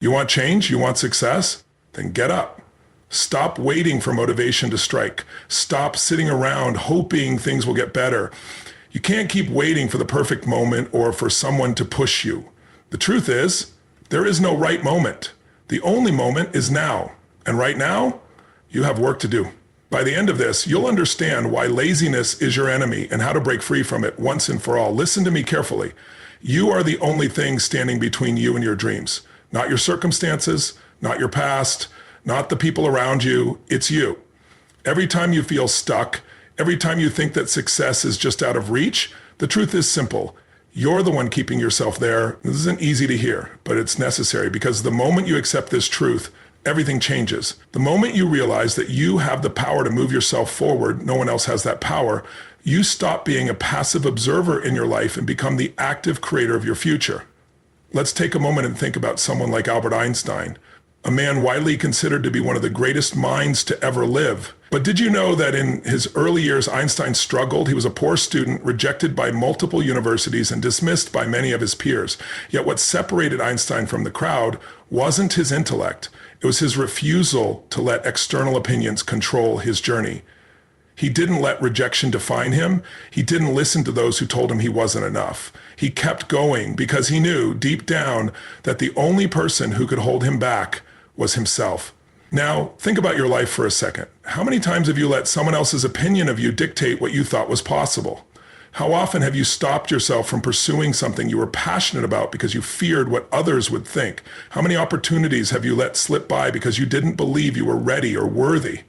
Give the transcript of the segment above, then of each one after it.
You want change? You want success? Then get up. Stop waiting for motivation to strike. Stop sitting around hoping things will get better. You can't keep waiting for the perfect moment or for someone to push you. The truth is, there is no right moment. The only moment is now. And right now, you have work to do. By the end of this, you'll understand why laziness is your enemy and how to break free from it once and for all. Listen to me carefully. You are the only thing standing between you and your dreams. Not your circumstances, not your past, not the people around you. It's you. Every time you feel stuck, every time you think that success is just out of reach, the truth is simple. You're the one keeping yourself there. This isn't easy to hear, but it's necessary, because the moment you accept this truth, everything changes. The moment you realize that you have the power to move yourself forward, no one else has that power, you stop being a passive observer in your life and become the active creator of your future. Let's take a moment and think about someone like Albert Einstein, a man widely considered to be one of the greatest minds to ever live. But did you know that in his early years, Einstein struggled? He was a poor student, rejected by multiple universities and dismissed by many of his peers. Yet what separated Einstein from the crowd wasn't his intellect. It was his refusal to let external opinions control his journey. He didn't let rejection define him. He didn't listen to those who told him he wasn't enough. He kept going because he knew deep down that the only person who could hold him back was himself. Now, think about your life for a second. How many times have you let someone else's opinion of you dictate what you thought was possible? How often have you stopped yourself from pursuing something you were passionate about because you feared what others would think? How many opportunities have you let slip by because you didn't believe you were ready or worthy?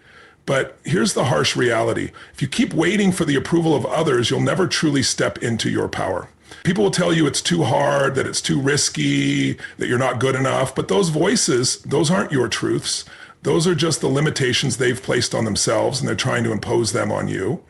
But here's the harsh reality. If you keep waiting for the approval of others, you'll never truly step into your power. People will tell you it's too hard, that it's too risky, that you're not good enough. But those voices, those aren't your truths. Those are just the limitations they've placed on themselves, and they're trying to impose them on you.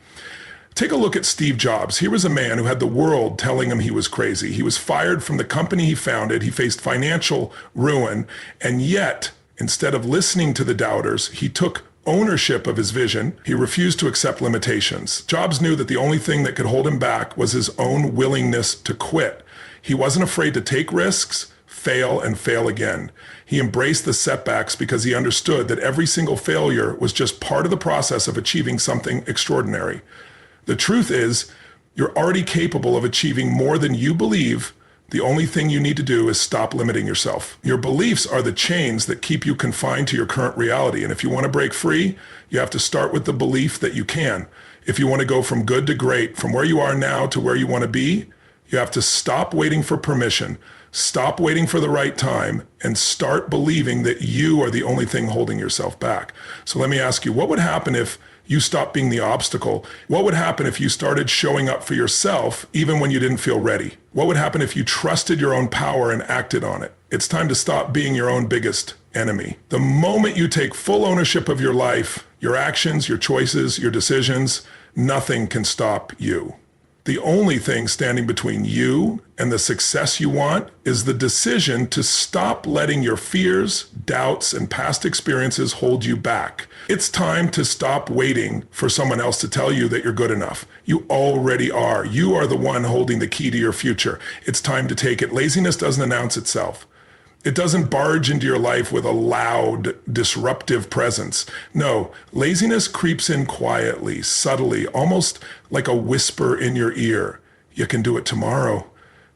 Take a look at Steve Jobs. Here was a man who had the world telling him he was crazy. He was fired from the company he founded. He faced financial ruin. And yet, instead of listening to the doubters, he took ownership of his vision. He refused to accept limitations. Jobs knew that the only thing that could hold him back was his own willingness to quit. He wasn't afraid to take risks, fail, and fail again. He embraced the setbacks because he understood that every single failure was just part of the process of achieving something extraordinary. The truth is, you're already capable of achieving more than you believe. The only thing you need to do is stop limiting yourself. Your beliefs are the chains that keep you confined to your current reality. And if you want to break free, you have to start with the belief that you can. If you want to go from good to great, from where you are now to where you want to be, you have to stop waiting for permission, stop waiting for the right time, and start believing that you are the only thing holding yourself back. So let me ask you, what would happen if you stopped being the obstacle? What would happen if you started showing up for yourself even when you didn't feel ready? What would happen if you trusted your own power and acted on it? It's time to stop being your own biggest enemy. The moment you take full ownership of your life, your actions, your choices, your decisions, nothing can stop you. The only thing standing between you and the success you want is the decision to stop letting your fears, doubts, and past experiences hold you back. It's time to stop waiting for someone else to tell you that you're good enough. You already are. You are the one holding the key to your future. It's time to take it. Laziness doesn't announce itself. It doesn't barge into your life with a loud, disruptive presence. No, laziness creeps in quietly, subtly, almost like a whisper in your ear. You can do it tomorrow.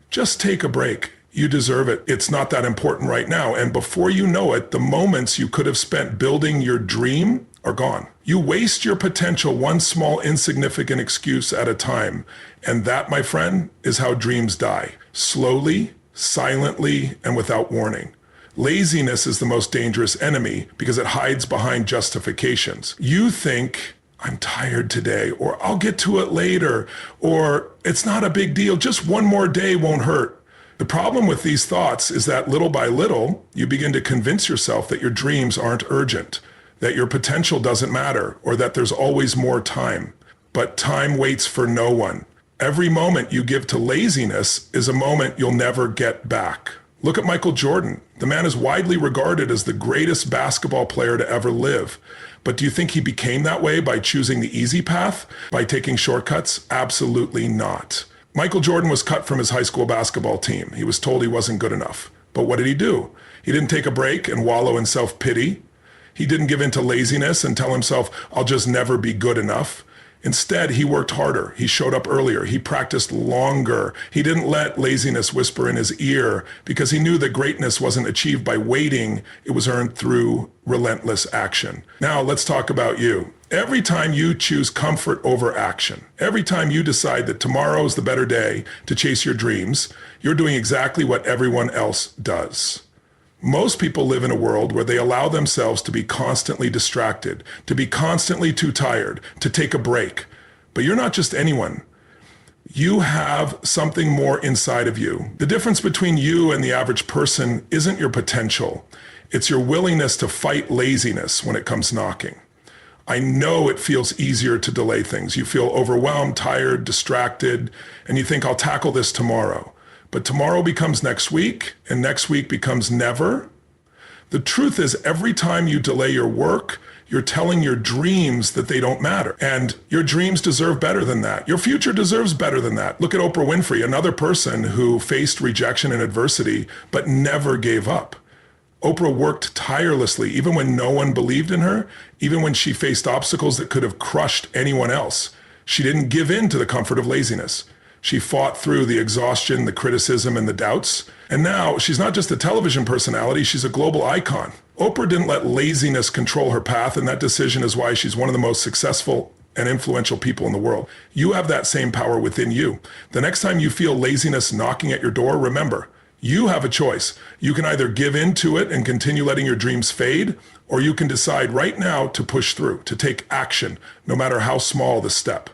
Just take a break. You deserve it. It's not that important right now. And before you know it, the moments you could have spent building your dream are gone. You waste your potential one small insignificant excuse at a time. And that, my friend, is how dreams die. Slowly, silently, and without warning. Laziness is the most dangerous enemy because it hides behind justifications. You think, I'm tired today, or I'll get to it later, or it's not a big deal, just one more day won't hurt. The problem with these thoughts is that little by little, you begin to convince yourself that your dreams aren't urgent, that your potential doesn't matter, or that there's always more time. But time waits for no one. Every moment you give to laziness is a moment you'll never get back. Look at Michael Jordan. The man is widely regarded as the greatest basketball player to ever live. But do you think he became that way by choosing the easy path, by taking shortcuts? Absolutely not. Michael Jordan was cut from his high school basketball team. He was told he wasn't good enough. But what did he do? He didn't take a break and wallow in self-pity. He didn't give in to laziness and tell himself, I'll just never be good enough. Instead, he worked harder. He showed up earlier. He practiced longer. He didn't let laziness whisper in his ear because he knew that greatness wasn't achieved by waiting. It was earned through relentless action. Now, let's talk about you. Every time you choose comfort over action, every time you decide that tomorrow is the better day to chase your dreams, you're doing exactly what everyone else does. Most people live in a world where they allow themselves to be constantly distracted, to be constantly too tired, to take a break. But you're not just anyone. You have something more inside of you. The difference between you and the average person isn't your potential. It's your willingness to fight laziness when it comes knocking. I know it feels easier to delay things. You feel overwhelmed, tired, distracted, and you think, I'll tackle this tomorrow. But tomorrow becomes next week, and next week becomes never. The truth is, every time you delay your work, you're telling your dreams that they don't matter. And your dreams deserve better than that. Your future deserves better than that. Look at Oprah Winfrey, another person who faced rejection and adversity, but never gave up. Oprah worked tirelessly, even when no one believed in her, even when she faced obstacles that could have crushed anyone else. She didn't give in to the comfort of laziness. She fought through the exhaustion, the criticism, and the doubts. And now she's not just a television personality, she's a global icon. Oprah didn't let laziness control her path, and that decision is why she's one of the most successful and influential people in the world. You have that same power within you. The next time you feel laziness knocking at your door, remember, you have a choice. You can either give in to it and continue letting your dreams fade, or you can decide right now to push through, to take action, no matter how small the step.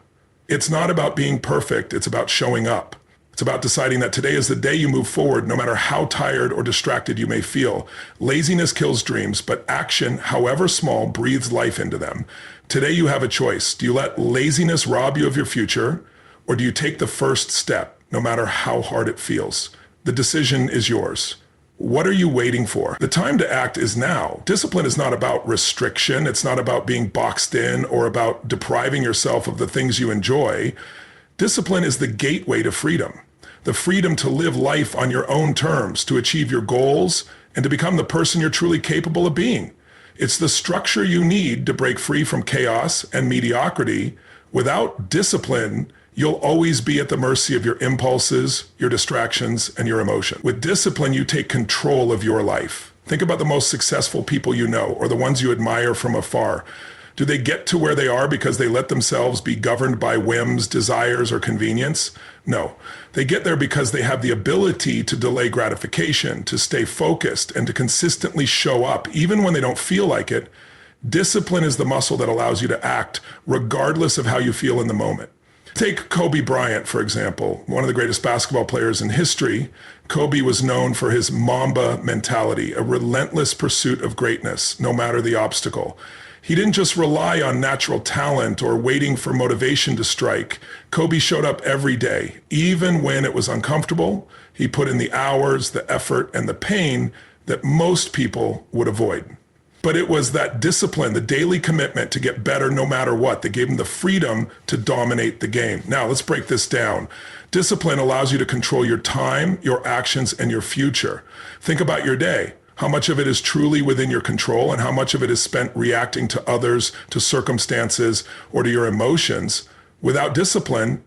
It's not about being perfect, it's about showing up. It's about deciding that today is the day you move forward, no matter how tired or distracted you may feel. Laziness kills dreams, but action, however small, breathes life into them. Today you have a choice. Do you let laziness rob you of your future, or do you take the first step, no matter how hard it feels? The decision is yours. What are you waiting for? The time to act is now. Discipline is not about restriction. It's not about being boxed in or about depriving yourself of the things you enjoy. Discipline is the gateway to freedom. The freedom to live life on your own terms, to achieve your goals, and to become the person you're truly capable of being. It's the structure you need to break free from chaos and mediocrity. Without discipline, you'll always be at the mercy of your impulses, your distractions, and your emotion. With discipline, you take control of your life. Think about the most successful people you know, or the ones you admire from afar. Do they get to where they are because they let themselves be governed by whims, desires, or convenience? No. They get there because they have the ability to delay gratification, to stay focused, and to consistently show up, even when they don't feel like it. Discipline is the muscle that allows you to act regardless of how you feel in the moment. Take Kobe Bryant, for example, one of the greatest basketball players in history. Kobe was known for his Mamba mentality, a relentless pursuit of greatness, no matter the obstacle. He didn't just rely on natural talent or waiting for motivation to strike. Kobe showed up every day, even when it was uncomfortable. He put in the hours, the effort, and the pain that most people would avoid. But it was that discipline, the daily commitment to get better no matter what, that gave him the freedom to dominate the game. Now, let's break this down. Discipline allows you to control your time, your actions, and your future. Think about your day. How much of it is truly within your control, and how much of it is spent reacting to others, to circumstances, or to your emotions? Without discipline,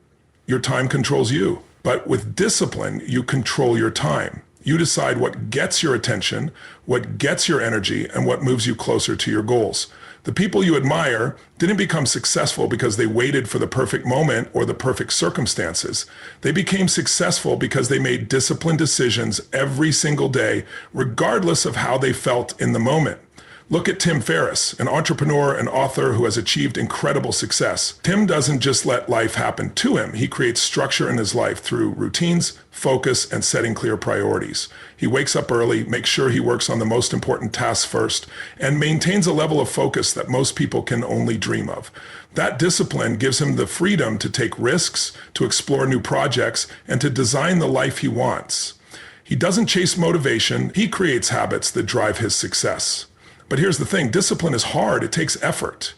your time controls you. But with discipline, you control your time. You decide what gets your attention, what gets your energy, and what moves you closer to your goals. The people you admire didn't become successful because they waited for the perfect moment or the perfect circumstances. They became successful because they made disciplined decisions every single day, regardless of how they felt in the moment. Look at Tim Ferriss, an entrepreneur and author who has achieved incredible success. Tim doesn't just let life happen to him. He creates structure in his life through routines, focus, and setting clear priorities. He wakes up early, makes sure he works on the most important tasks first, and maintains a level of focus that most people can only dream of. That discipline gives him the freedom to take risks, to explore new projects, and to design the life he wants. He doesn't chase motivation. He creates habits that drive his success. But here's the thing, discipline is hard. It takes effort.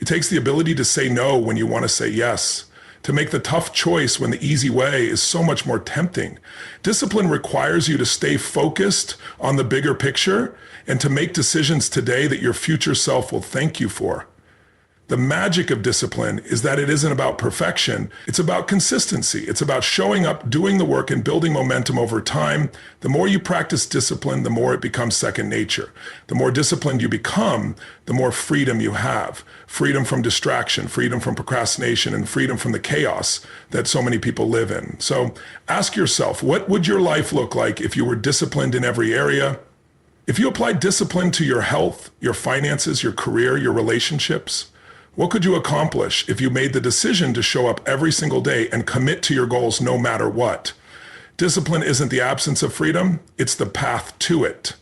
It takes the ability to say no when you want to say yes. To make the tough choice when the easy way is so much more tempting. Discipline requires you to stay focused on the bigger picture and to make decisions today that your future self will thank you for. The magic of discipline is that it isn't about perfection. It's about consistency. It's about showing up, doing the work, and building momentum over time. The more you practice discipline, the more it becomes second nature. The more disciplined you become, the more freedom you have. Freedom from distraction, freedom from procrastination, and freedom from the chaos that so many people live in. So ask yourself, what would your life look like if you were disciplined in every area? If you applied discipline to your health, your finances, your career, your relationships, what could you accomplish if you made the decision to show up every single day and commit to your goals no matter what? Discipline isn't the absence of freedom, it's the path to it.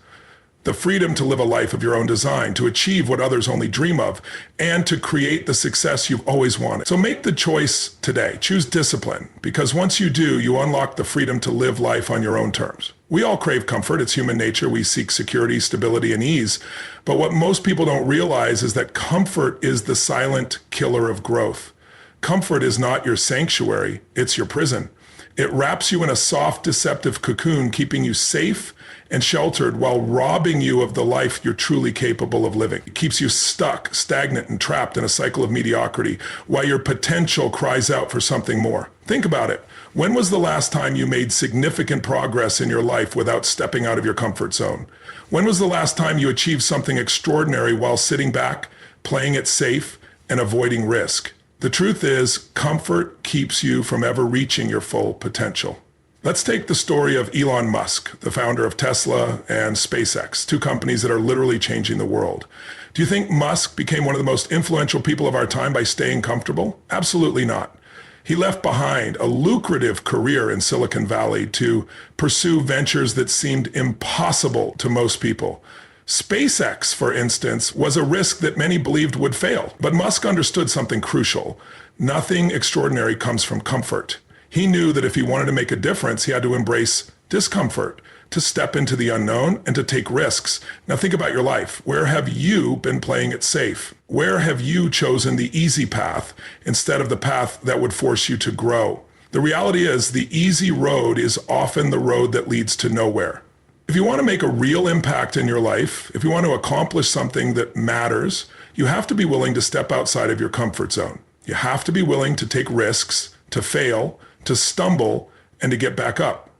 The freedom to live a life of your own design, to achieve what others only dream of, and to create the success you've always wanted. So make the choice today. Choose discipline, because once you do, you unlock the freedom to live life on your own terms. We all crave comfort. It's human nature. We seek security, stability, and ease. But what most people don't realize is that comfort is the silent killer of growth. Comfort is not your sanctuary. It's your prison. It wraps you in a soft, deceptive cocoon, keeping you safe and sheltered while robbing you of the life you're truly capable of living. It keeps you stuck, stagnant, and trapped in a cycle of mediocrity while your potential cries out for something more. Think about it. When was the last time you made significant progress in your life without stepping out of your comfort zone? When was the last time you achieved something extraordinary while sitting back, playing it safe, and avoiding risk? The truth is, comfort keeps you from ever reaching your full potential. Let's take the story of Elon Musk, the founder of Tesla and SpaceX, two companies that are literally changing the world. Do you think Musk became one of the most influential people of our time by staying comfortable? Absolutely not. He left behind a lucrative career in Silicon Valley to pursue ventures that seemed impossible to most people. SpaceX, for instance, was a risk that many believed would fail. But Musk understood something crucial. Nothing extraordinary comes from comfort. He knew that if he wanted to make a difference, he had to embrace discomfort, to step into the unknown and to take risks. Now think about your life. Where have you been playing it safe? Where have you chosen the easy path instead of the path that would force you to grow? The reality is the easy road is often the road that leads to nowhere. If you want to make a real impact in your life, if you want to accomplish something that matters, you have to be willing to step outside of your comfort zone. You have to be willing to take risks, to fail, to stumble, and to get back up.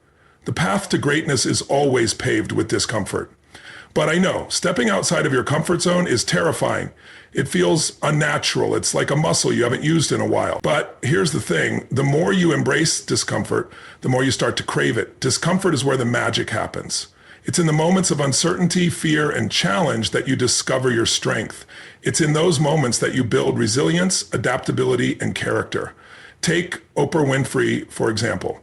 The path to greatness is always paved with discomfort. But I know, stepping outside of your comfort zone is terrifying. It feels unnatural. It's like a muscle you haven't used in a while. But here's the thing, the more you embrace discomfort, the more you start to crave it. Discomfort is where the magic happens. It's in the moments of uncertainty, fear, and challenge that you discover your strength. It's in those moments that you build resilience, adaptability, and character. Take Oprah Winfrey, for example.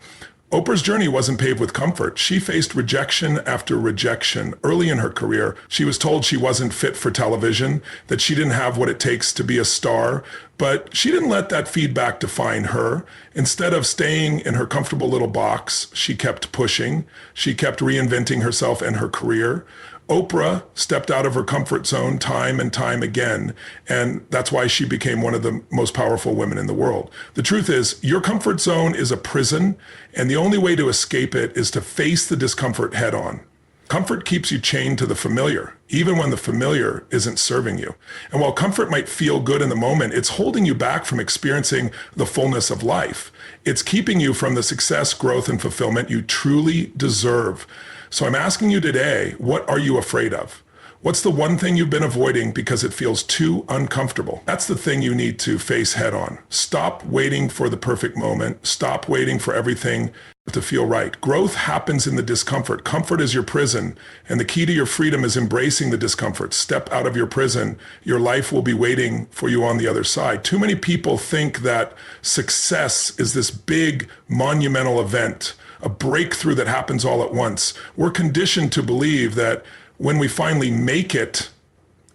Oprah's journey wasn't paved with comfort. She faced rejection after rejection. Early in her career, she was told she wasn't fit for television, that she didn't have what it takes to be a star, but she didn't let that feedback define her. Instead of staying in her comfortable little box, she kept pushing. She kept reinventing herself and her career. Oprah stepped out of her comfort zone time and time again, and that's why she became one of the most powerful women in the world. The truth is, your comfort zone is a prison, and the only way to escape it is to face the discomfort head on. Comfort keeps you chained to the familiar, even when the familiar isn't serving you. And while comfort might feel good in the moment, it's holding you back from experiencing the fullness of life. It's keeping you from the success, growth, and fulfillment you truly deserve. So I'm asking you today, what are you afraid of? What's the one thing you've been avoiding because it feels too uncomfortable? That's the thing you need to face head on. Stop waiting for the perfect moment. Stop waiting for everything to feel right. Growth happens in the discomfort. Comfort is your prison, and the key to your freedom is embracing the discomfort. Step out of your prison. Your life will be waiting for you on the other side. Too many people think that success is this big, monumental event, a breakthrough that happens all at once. We're conditioned to believe that when we finally make it,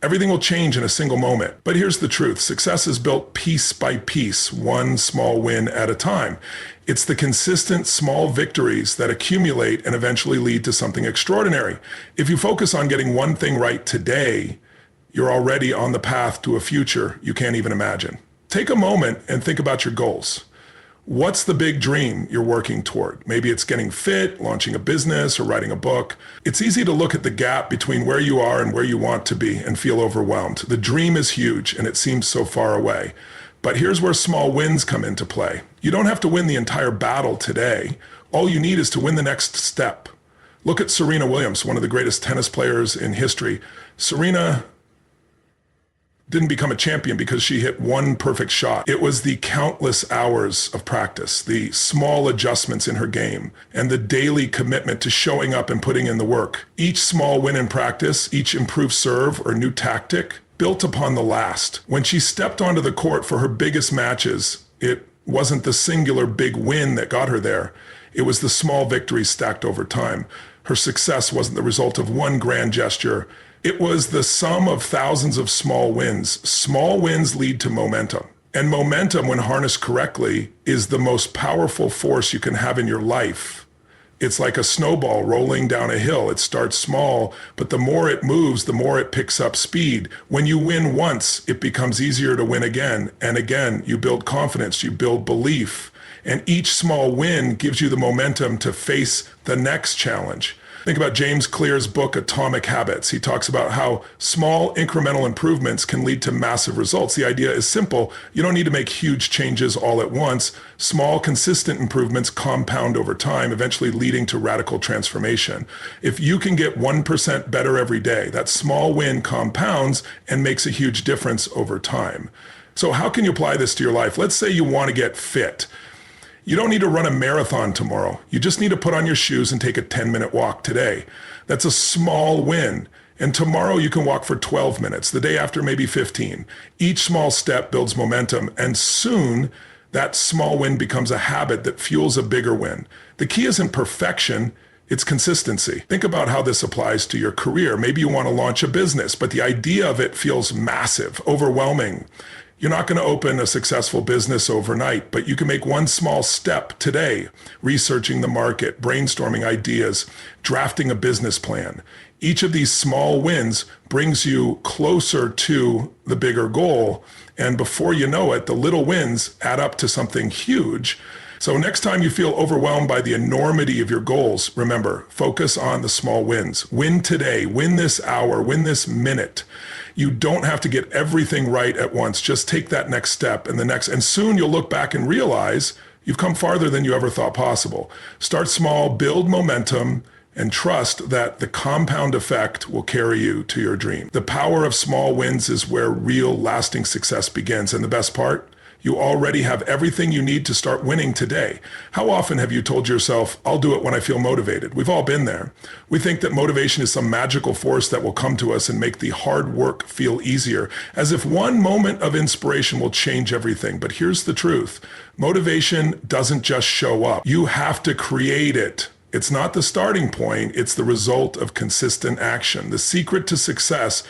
everything will change in a single moment. But here's the truth. Success is built piece by piece, one small win at a time. It's the consistent small victories that accumulate and eventually lead to something extraordinary. If you focus on getting one thing right today, you're already on the path to a future you can't even imagine. Take a moment and think about your goals. What's the big dream you're working toward? Maybe it's getting fit, launching a business, or writing a book. It's easy to look at the gap between where you are and where you want to be and feel overwhelmed. The dream is huge and it seems so far away. But here's where small wins come into play. You don't have to win the entire battle today. All you need is to win the next step. Look at Serena Williams, one of the greatest tennis players in history. Serena didn't become a champion because she hit one perfect shot. It was the countless hours of practice, the small adjustments in her game, and the daily commitment to showing up and putting in the work. Each small win in practice, each improved serve or new tactic, built upon the last. When she stepped onto the court for her biggest matches, it wasn't the singular big win that got her there. It was the small victories stacked over time. Her success wasn't the result of one grand gesture. It was the sum of thousands of small wins. Small wins lead to momentum. And momentum, when harnessed correctly, is the most powerful force you can have in your life. It's like a snowball rolling down a hill. It starts small, but the more it moves, the more it picks up speed. When you win once, it becomes easier to win again. And again, you build confidence, you build belief. And each small win gives you the momentum to face the next challenge. Think about James Clear's book, Atomic Habits. He talks about how small incremental improvements can lead to massive results. The idea is simple. You don't need to make huge changes all at once. Small, consistent improvements compound over time, eventually leading to radical transformation. If you can get 1% better every day, that small win compounds and makes a huge difference over time. So how can you apply this to your life? Let's say you want to get fit. You don't need to run a marathon tomorrow. You just need to put on your shoes and take a 10-minute walk today. That's a small win. And tomorrow you can walk for 12 minutes, the day after maybe 15. Each small step builds momentum, and soon that small win becomes a habit that fuels a bigger win. The key isn't perfection, it's consistency. Think about how this applies to your career. Maybe you want to launch a business, but the idea of it feels massive, overwhelming. You're not going to open a successful business overnight, but you can make one small step today, researching the market, brainstorming ideas, drafting a business plan. Each of these small wins brings you closer to the bigger goal. And before you know it, the little wins add up to something huge. So next time you feel overwhelmed by the enormity of your goals, remember, focus on the small wins. Win today, win this hour, win this minute. You don't have to get everything right at once. Just take that next step and the next, and soon you'll look back and realize you've come farther than you ever thought possible. Start small, build momentum, and trust that the compound effect will carry you to your dream. The power of small wins is where real lasting success begins. And the best part, you already have everything you need to start winning today. How often have you told yourself, I'll do it when I feel motivated? We've all been there. We think that motivation is some magical force that will come to us and make the hard work feel easier, as if one moment of inspiration will change everything. But here's the truth. Motivation doesn't just show up. You have to create it. It's not the starting point, it's the result of consistent action. The secret to success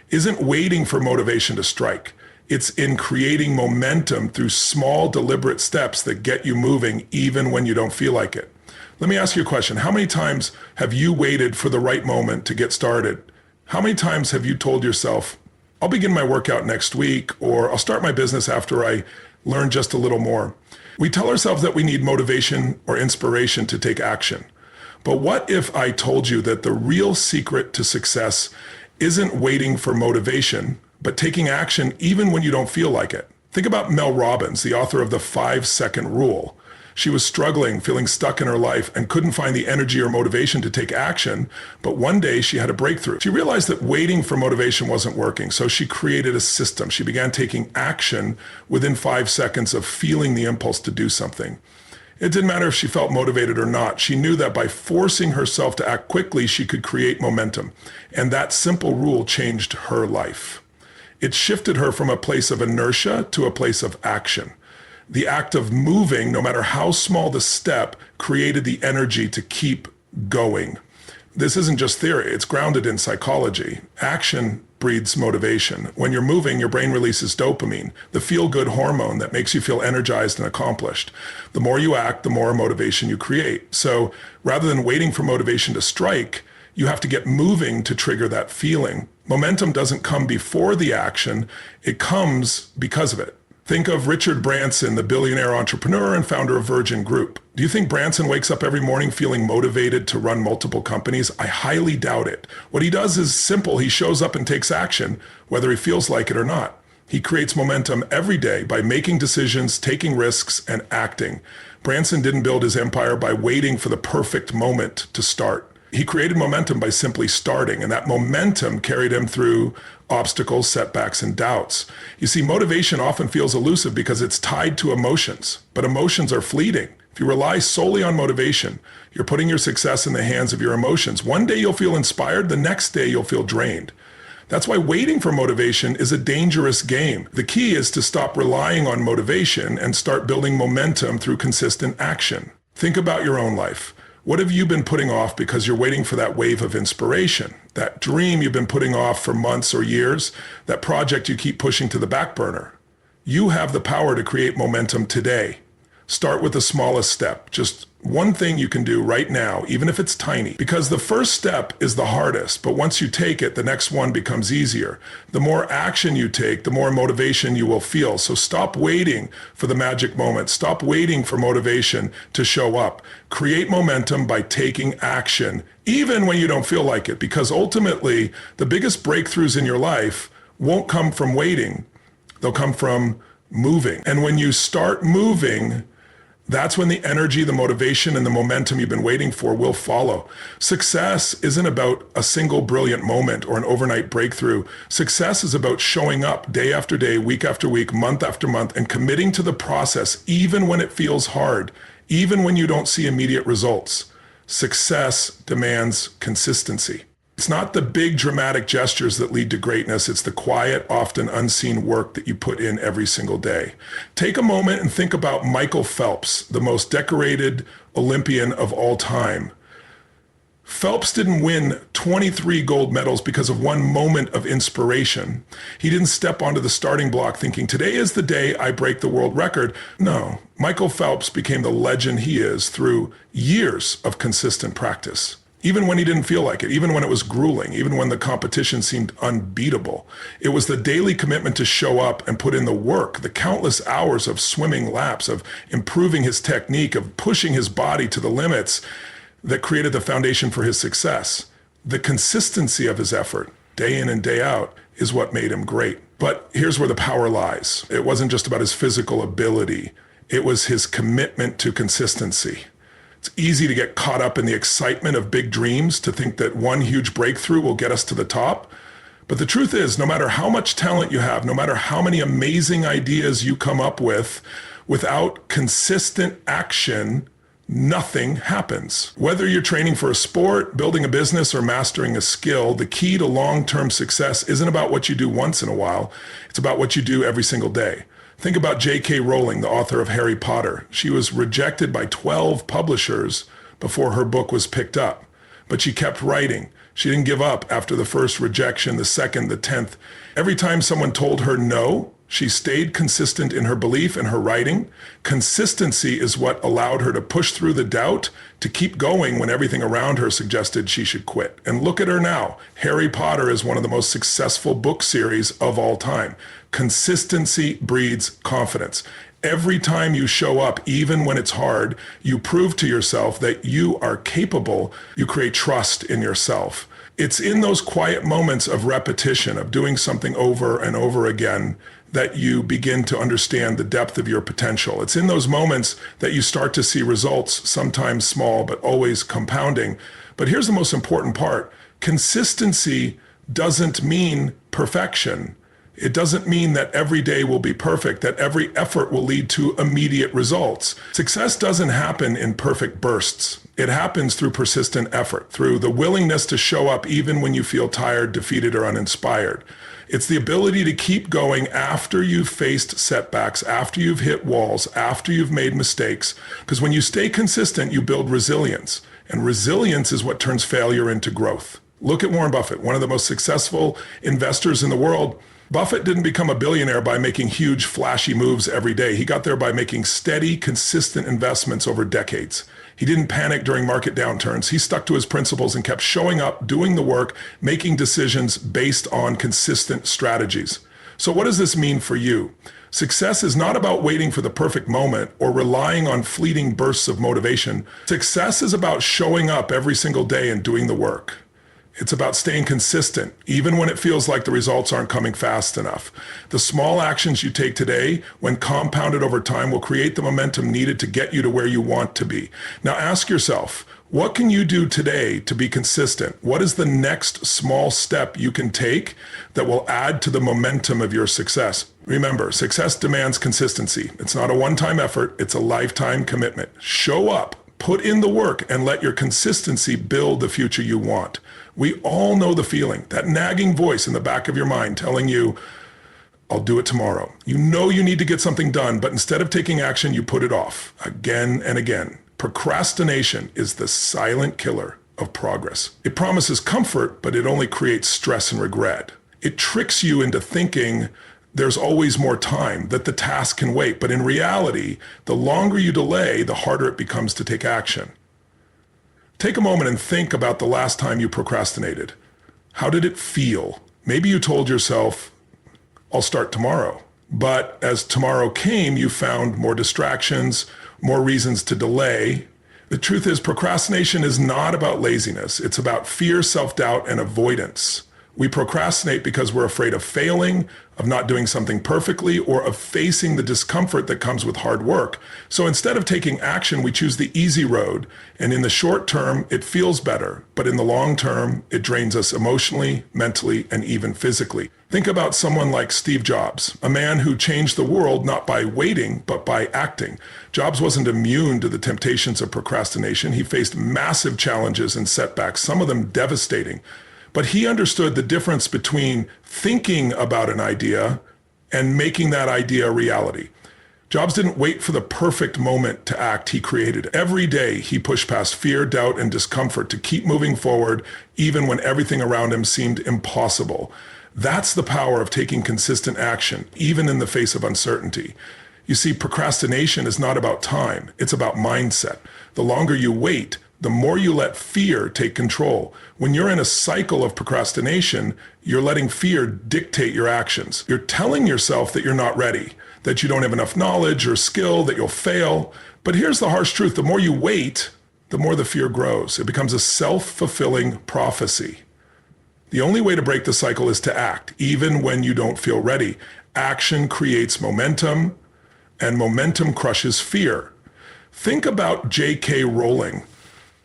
isn't waiting for motivation to strike. It's in creating momentum through small, deliberate steps that get you moving even when you don't feel like it. Let me ask you a question. How many times have you waited for the right moment to get started? How many times have you told yourself, I'll begin my workout next week, or I'll start my business after I learn just a little more? We tell ourselves that we need motivation or inspiration to take action. But what if I told you that the real secret to success isn't waiting for motivation, but taking action even when you don't feel like it? Think about Mel Robbins, the author of the 5-second rule. She was struggling, feeling stuck in her life, and couldn't find the energy or motivation to take action. But one day she had a breakthrough. She realized that waiting for motivation wasn't working, so she created a system. She began taking action within 5 seconds of feeling the impulse to do something. It didn't matter if she felt motivated or not. She knew that by forcing herself to act quickly, she could create momentum. And that simple rule changed her life. It shifted her from a place of inertia to a place of action. The act of moving, no matter how small the step, created the energy to keep going. This isn't just theory, it's grounded in psychology. Action breeds motivation. When you're moving, your brain releases dopamine, the feel-good hormone that makes you feel energized and accomplished. The more you act, the more motivation you create. So rather than waiting for motivation to strike, you have to get moving to trigger that feeling. Momentum doesn't come before the action, it comes because of it. Think of Richard Branson, the billionaire entrepreneur and founder of Virgin Group. Do you think Branson wakes up every morning feeling motivated to run multiple companies? I highly doubt it. What he does is simple. He shows up and takes action, whether he feels like it or not. He creates momentum every day by making decisions, taking risks, and acting. Branson didn't build his empire by waiting for the perfect moment to start. He created momentum by simply starting, and that momentum carried him through obstacles, setbacks, and doubts. You see, motivation often feels elusive because it's tied to emotions, but emotions are fleeting. If you rely solely on motivation, you're putting your success in the hands of your emotions. One day you'll feel inspired, the next day you'll feel drained. That's why waiting for motivation is a dangerous game. The key is to stop relying on motivation and start building momentum through consistent action. Think about your own life. What have you been putting off because you're waiting for that wave of inspiration? That dream you've been putting off for months or years? That project you keep pushing to the back burner? You have the power to create momentum today. Start with the smallest step. Just one thing you can do right now, even if it's tiny, because the first step is the hardest, but once you take it, the next one becomes easier. The more action you take, the more motivation you will feel. So stop waiting for the magic moment. Stop waiting for motivation to show up. Create momentum by taking action, even when you don't feel like it, because ultimately the biggest breakthroughs in your life won't come from waiting. They'll come from moving. And when you start moving, that's when the energy, the motivation, and the momentum you've been waiting for will follow. Success isn't about a single brilliant moment or an overnight breakthrough. Success is about showing up day after day, week after week, month after month, and committing to the process even when it feels hard, even when you don't see immediate results. Success demands consistency. It's not the big dramatic gestures that lead to greatness. It's the quiet, often unseen work that you put in every single day. Take a moment and think about Michael Phelps, the most decorated Olympian of all time. Phelps didn't win 23 gold medals because of one moment of inspiration. He didn't step onto the starting block thinking, today is the day I break the world record. No, Michael Phelps became the legend he is through years of consistent practice. Even when he didn't feel like it, even when it was grueling, even when the competition seemed unbeatable. It was the daily commitment to show up and put in the work, the countless hours of swimming laps, of improving his technique, of pushing his body to the limits that created the foundation for his success. The consistency of his effort, day in and day out, is what made him great. But here's where the power lies. It wasn't just about his physical ability. It was his commitment to consistency. It's easy to get caught up in the excitement of big dreams, to think that one huge breakthrough will get us to the top. But the truth is, no matter how much talent you have, no matter how many amazing ideas you come up with, without consistent action, nothing happens. Whether you're training for a sport, building a business, or mastering a skill, the key to long-term success isn't about what you do once in a while. It's about what you do every single day. Think about J.K. Rowling, the author of Harry Potter. She was rejected by 12 publishers before her book was picked up, but she kept writing. She didn't give up after the first rejection, the second, the 10th. Every time someone told her no, she stayed consistent in her belief and her writing. Consistency is what allowed her to push through the doubt, to keep going when everything around her suggested she should quit. And look at her now. Harry Potter is one of the most successful book series of all time. Consistency breeds confidence. Every time you show up, even when it's hard, you prove to yourself that you are capable. You create trust in yourself. It's in those quiet moments of repetition, of doing something over and over again, that you begin to understand the depth of your potential. It's in those moments that you start to see results, sometimes small, but always compounding. But here's the most important part. Consistency doesn't mean perfection. It doesn't mean that every day will be perfect, that every effort will lead to immediate results. Success doesn't happen in perfect bursts. It happens through persistent effort, through the willingness to show up even when you feel tired, defeated, or uninspired. It's the ability to keep going after you've faced setbacks, after you've hit walls, after you've made mistakes. Because when you stay consistent, you build resilience. And resilience is what turns failure into growth. Look at Warren Buffett, one of the most successful investors in the world. Buffett didn't become a billionaire by making huge, flashy moves every day. He got there by making steady, consistent investments over decades. He didn't panic during market downturns. He stuck to his principles and kept showing up, doing the work, making decisions based on consistent strategies. So what does this mean for you? Success is not about waiting for the perfect moment or relying on fleeting bursts of motivation. Success is about showing up every single day and doing the work. It's about staying consistent, even when it feels like the results aren't coming fast enough. The small actions you take today, when compounded over time, will create the momentum needed to get you to where you want to be. Now ask yourself, what can you do today to be consistent? What is the next small step you can take that will add to the momentum of your success? Remember, success demands consistency. It's not a one-time effort, it's a lifetime commitment. Show up, put in the work, and let your consistency build the future you want. We all know the feeling, that nagging voice in the back of your mind telling you, I'll do it tomorrow. You know you need to get something done, but instead of taking action, you put it off again and again. Procrastination is the silent killer of progress. It promises comfort, but it only creates stress and regret. It tricks you into thinking there's always more time, that the task can wait. But in reality, the longer you delay, the harder it becomes to take action. Take a moment and think about the last time you procrastinated. How did it feel? Maybe you told yourself, I'll start tomorrow. But as tomorrow came, you found more distractions, more reasons to delay. The truth is, procrastination is not about laziness. It's about fear, self-doubt, and avoidance. We procrastinate because we're afraid of failing, of not doing something perfectly, or of facing the discomfort that comes with hard work. So instead of taking action, we choose the easy road. And in the short term, it feels better. But in the long term, it drains us emotionally, mentally, and even physically. Think about someone like Steve Jobs, a man who changed the world not by waiting, but by acting. Jobs wasn't immune to the temptations of procrastination. He faced massive challenges and setbacks, some of them devastating. But he understood the difference between thinking about an idea and making that idea a reality. Jobs didn't wait for the perfect moment to act, he created. Every day he pushed past fear, doubt, and discomfort to keep moving forward, even when everything around him seemed impossible. That's the power of taking consistent action, even in the face of uncertainty. You see, procrastination is not about time, it's about mindset. The longer you wait, the more you let fear take control. When you're in a cycle of procrastination, you're letting fear dictate your actions. You're telling yourself that you're not ready, that you don't have enough knowledge or skill, that you'll fail. But here's the harsh truth. The more you wait, the more the fear grows. It becomes a self-fulfilling prophecy. The only way to break the cycle is to act, even when you don't feel ready. Action creates momentum, and momentum crushes fear. Think about J.K. Rowling,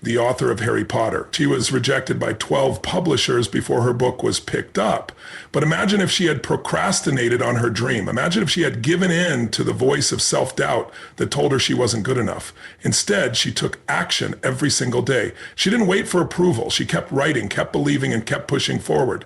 the author of Harry Potter. She was rejected by 12 publishers before her book was picked up. But imagine if she had procrastinated on her dream. Imagine if she had given in to the voice of self-doubt that told her she wasn't good enough. Instead, she took action every single day. She didn't wait for approval. She kept writing, kept believing, and kept pushing forward.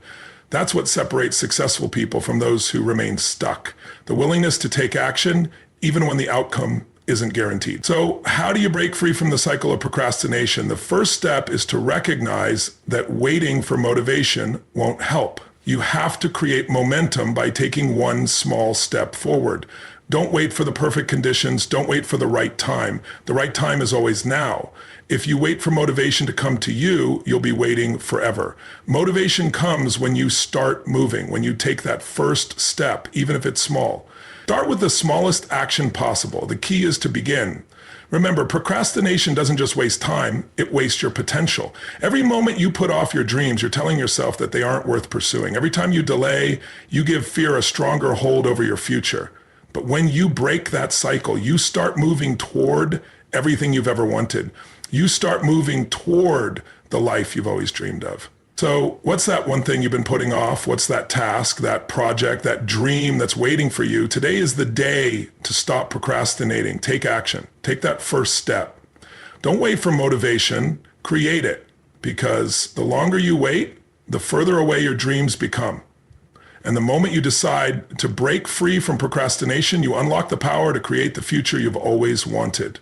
That's what separates successful people from those who remain stuck. The willingness to take action, even when the outcome isn't guaranteed. So how do you break free from the cycle of procrastination? The first step is to recognize that waiting for motivation won't help. You have to create momentum by taking one small step forward. Don't wait for the perfect conditions. Don't wait for the right time. The right time is always now. If you wait for motivation to come to you, you'll be waiting forever. Motivation comes when you start moving, when you take that first step, even if it's small. Start with the smallest action possible. The key is to begin. Remember, procrastination doesn't just waste time, it wastes your potential. Every moment you put off your dreams, you're telling yourself that they aren't worth pursuing. Every time you delay, you give fear a stronger hold over your future. But when you break that cycle, you start moving toward everything you've ever wanted. You start moving toward the life you've always dreamed of. So what's that one thing you've been putting off? What's that task, that project, that dream that's waiting for you? Today is the day to stop procrastinating. Take action. Take that first step. Don't wait for motivation. Create it. Because the longer you wait, the further away your dreams become. And the moment you decide to break free from procrastination, you unlock the power to create the future you've always wanted.